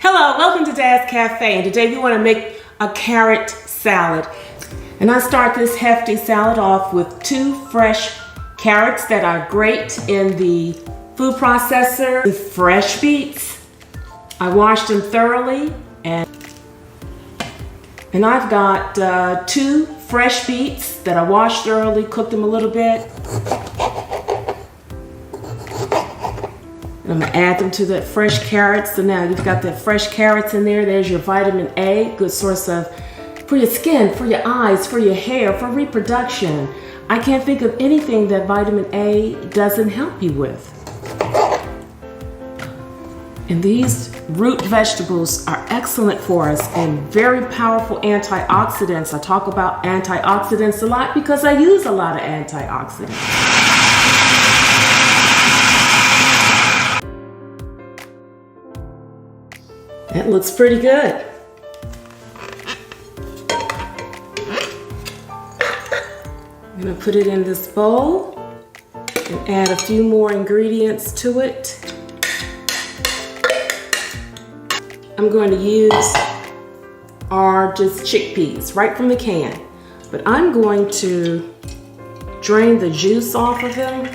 Hello, welcome to Dad's Cafe, and today we want to make a carrot salad. And I start this hefty salad off with 2 fresh carrots that are great in the food processor, with fresh beets. I washed them thoroughly, and I've got 2 fresh beets that I washed thoroughly, cooked them a little bit. I'm gonna add them to the fresh carrots. So now you've got the fresh carrots in there. There's your vitamin A, good source for your skin, for your eyes, for your hair, for reproduction. I can't think of anything that vitamin A doesn't help you with. And these root vegetables are excellent for us and very powerful antioxidants. I talk about antioxidants a lot because I use a lot of antioxidants. That looks pretty good. I'm gonna put it in this bowl and add a few more ingredients to it. I'm going to use are just chickpeas right from the can, but I'm going to drain the juice off of them.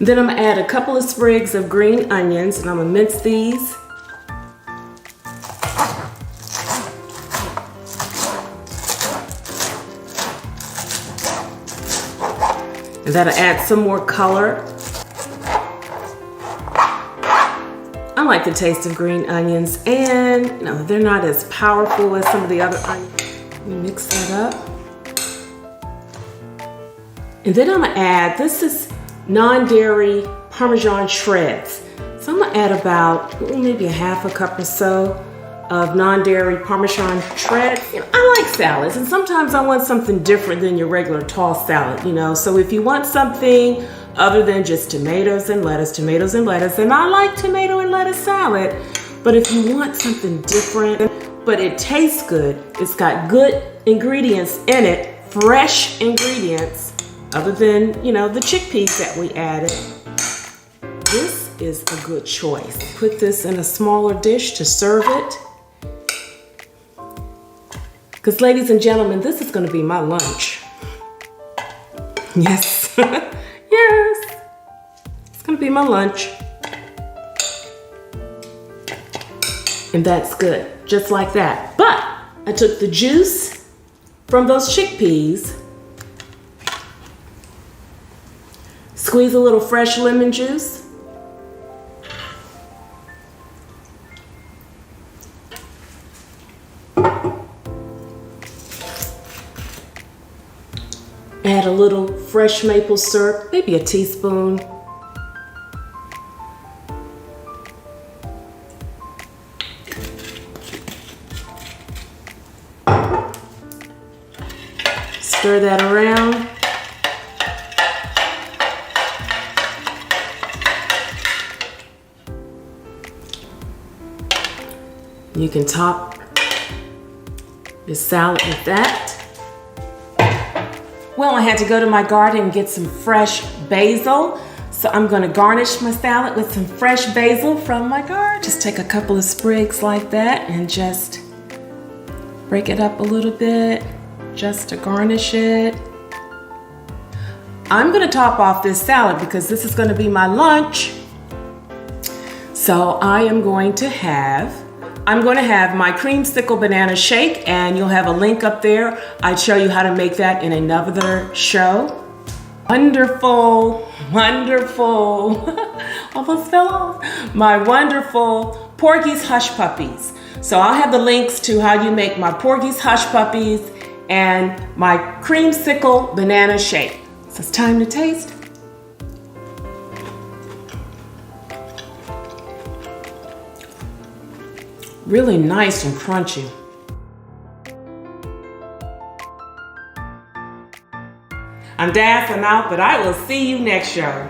Then I'm gonna add a couple of sprigs of green onions, and I'm gonna mince these. And that'll add some more color. I like the taste of green onions, and no, they're not as powerful as some of the other onions. Let me mix that up. And then I'm gonna add, this is non-dairy Parmesan shreds. So I'm gonna add about maybe a half a cup or so of non-dairy Parmesan shreds. You know, I like salads, and sometimes I want something different than your regular tossed salad, you know. So if you want something other than just tomatoes and lettuce, and I like tomato and lettuce salad, but if you want something different, but it tastes good, it's got good ingredients in it, fresh ingredients, other than, you know, the chickpeas that we added, this is a good choice. Put this in a smaller dish to serve it. Because ladies and gentlemen, this is gonna be my lunch. Yes, yes, it's gonna be my lunch. And that's good, just like that. But I took the juice from those chickpeas, squeeze a little fresh lemon juice. Add a little fresh maple syrup, maybe a teaspoon. Stir that around. You can top your salad with that. Well, I had to go to my garden and get some fresh basil. So I'm gonna garnish my salad with some fresh basil from my garden. Just take a couple of sprigs like that and just break it up a little bit just to garnish it. I'm gonna top off this salad because this is gonna be my lunch. So I'm going to have my creamsicle banana shake, and you'll have a link up there. I'd show you how to make that in another show. Wonderful, wonderful, almost fell off. My wonderful Porgy's Hush Puppies. So I'll have the links to how you make my Porgy's Hush Puppies and my creamsicle banana shake. So it's time to taste. Really nice and crunchy. I'm Das, I'm out, but I will see you next show.